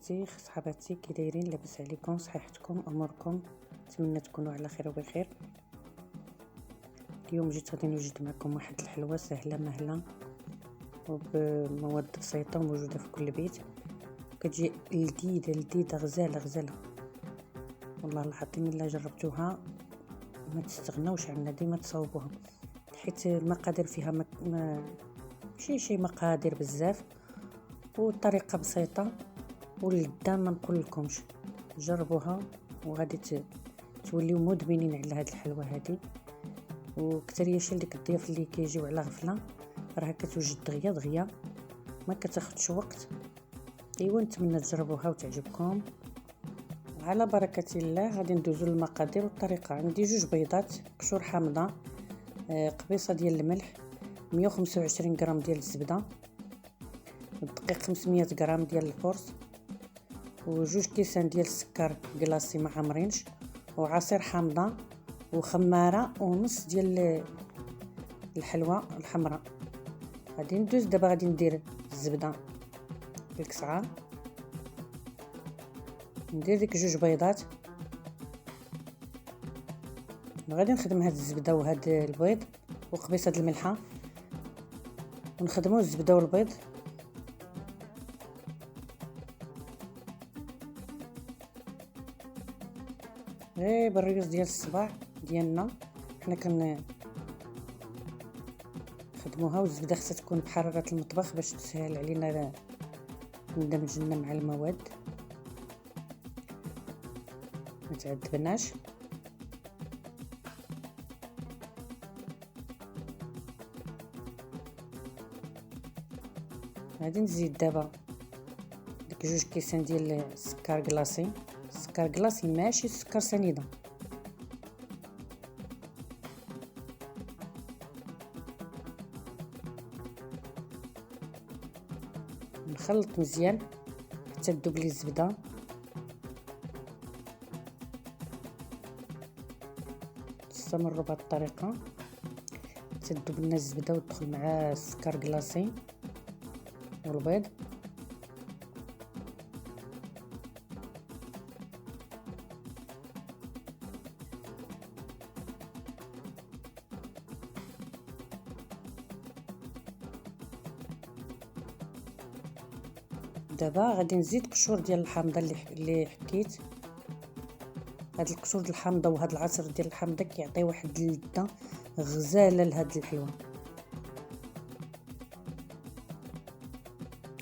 خواتاتي صحاباتي كي دايرين؟ لاباس عليكم؟ صحيحتكم؟ اموركم؟ نتمنى تكونوا على خير وبخير. اليوم جيت غادي نوجد معكم واحد الحلوه سهله مهله وبمواد بسيطه وموجوده في كل بيت، كتجي لذيذه غزاله والله العظيم الا جربتوها ما تستغناوش عنها، ديما تصاوبوها حيت المقادير فيها شي مقادير بزاف والطريقه بسيطه واللذه ما نقولكمش. جربوها وغادي توليو مدمنين على هاد الحلوه هادي، وكترياش ديك الضياف اللي كيجيو على غفله راها كتوجد دغيا ما كتاخدش وقت. ايوا نتمنى تجربوها وتعجبكم. على بركه الله غادي ندوزو للمقادير والطريقه. عندي 2 بيضات، قشور حامضه، قبيصه ديال الملح، 125 غرام ديال الزبده، الدقيق 500 غرام ديال الفرص، و2 كيسان ديال السكر كلاصي ما عامرينش، وعصير حامضه، وخماره ونص ديال الحلوى الحمراء. غادي ندوز دابا، غادي ندير الزبده في الكسعه، ندير ديك 2 بيضات، غادي نخدم هاد الزبده وهاد البيض وقبيصه الملحه، ونخدموا الزبده والبيض غير بالريوس ديال الصباع ديالنا. حنا نخدموها، والزبده خصها تكون بحراره المطبخ باش تسهل علينا ندمجنا مع المواد ما تعذبناش. غادي نزيد دابا ديك 2 كيسان ديال السكر كلاصي، السكر كلاصي ماشي السكر سنيده. نخلط مزيان حتى تذوب لي الزبده، نستمروا بهذه الطريقه حتى تذوب لنا الزبده وتدخل مع السكر كلاصي والبيض. دابا غادي نزيد قشور ديال الحامضه اللي حكيت. هاد القشور ديال الحامضه وهاد العصير ديال الحامضه كيعطي واحد اللذه غزاله لهاد الحلوه.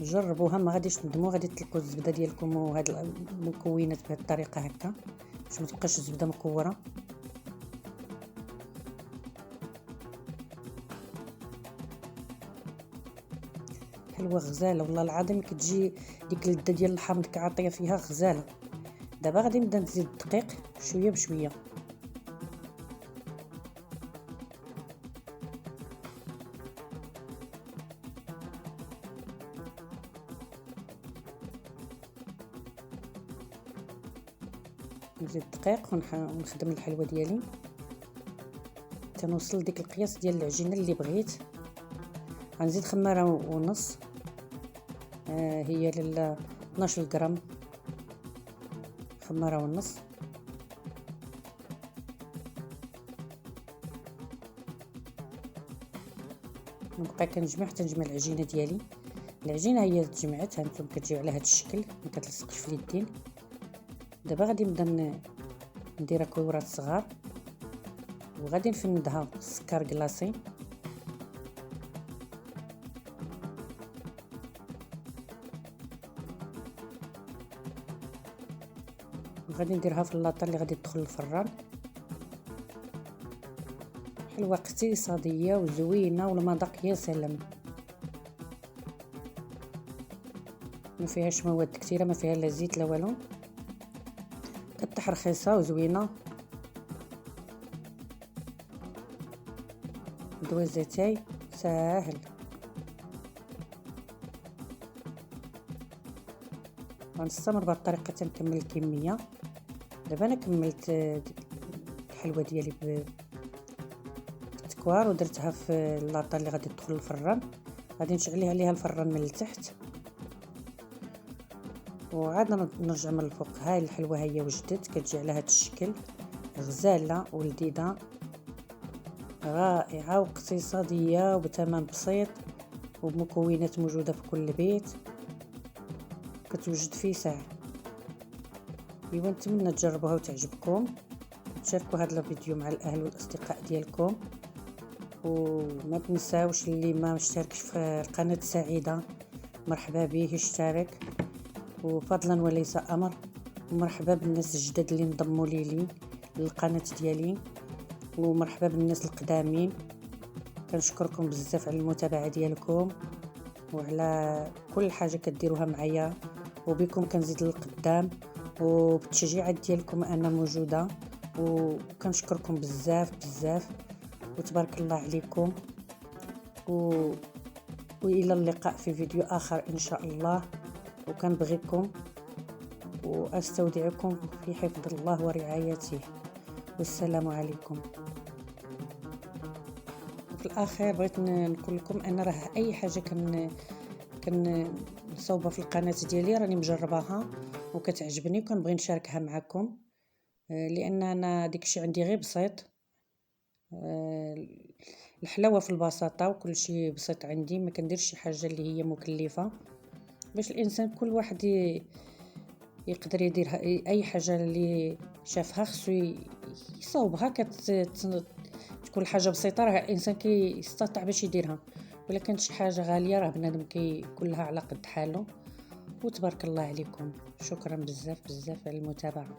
جربوها ما غاديش تندموا، غادي تلقوا الزبده ديالكم وهاد المكونات بهذه الطريقه هكا باش ما تبقاش الزبده مكوره. حلوه غزاله والله العظيم، كتجي ديك اللذه ديال الحامض كعاطيه فيها غزاله. دابا غادي نبدا نزيد الدقيق شويه بشويه، نزيد الدقيق ونخدم الحلوه ديالي تنوصل ديك القياس ديال العجينه اللي بغيت. غنزيد خماره ونص، هي لل 12 غرام خماره ونص. نبقى كنجمع حتى نجمع العجينه ديالي. العجينه هي تجمعت، هانتوما كتجي على هذا الشكل ما كتلصقش في اليدين. دابا غادي نبدا نديرها كورات صغار وغادي نفندها بالسكر كلاصي. وغادي نديرها في اللاطه اللي غادي تدخل الفران. حلوه اقتصاديه وزوينه والمذاق يا سلام، ما فيهاش مواد كثيره، ما فيها لا زيت لا والو، كطيح رخيصه وزوينه. دوازتاي ساهل. غنستمر بهذه الطريقه تنكمل الكميه. دابا انا كملت الحلوه ديالي بالتكوار ودرتها في اللاطه اللي غادي تدخل الفران. غادي نشعل عليها الفران من التحت وعاد نرجع من الفوق. هاي الحلوه هي وجدت، كتجي على هذا الشكل، غزاله ولذيذه رائعه واقتصاديه وبثمن بسيط وبمكونات موجوده في كل بيت، كتوجد في ساعه. ايوا نتمنى تجربوها وتعجبكم، تشاركوا هذا الفيديو مع الاهل والاصدقاء ديالكم، وما تنساوش اللي ما مشتركش في القناه سعيده مرحبا به يشترك، وفضلا وليس امر. ومرحبا بالناس الجداد اللي انضموا لي للقناه ديالي، ومرحبا بالناس القدامين. كنشكركم بزاف على المتابعه ديالكم وعلى كل حاجه كديروها معايا، وبكم كنزيد للقدام، وبالتشجيعات ديالكم انا موجوده، وكنشكركم بزاف بزاف وتبارك الله عليكم. والى اللقاء في فيديو اخر ان شاء الله، وكنبغيكم واستودعكم في حفظ الله ورعايته، والسلام عليكم. في الاخير بغيت نقول لكم ان راه اي حاجه نصوبها في القناه ديالي راني مجرباها وكتعجبني وكنبغي نشاركها معكم، لان انا داكشي عندي غير بسيط. الحلاوه في البساطه وكل شيء بسيط عندي، ما كنديرش شي حاجه اللي هي مكلفه، باش الانسان كل واحد يقدر يدير اي حاجه اللي شافها خصو يصوبها. تكون حاجه بسيطه راه الانسان كيستطيع باش يديرها، ولا كانت شي حاجه غاليه راه بنادم كلها على قد حاله. وتبارك الله عليكم، شكرا بزاف بزاف على المتابعه.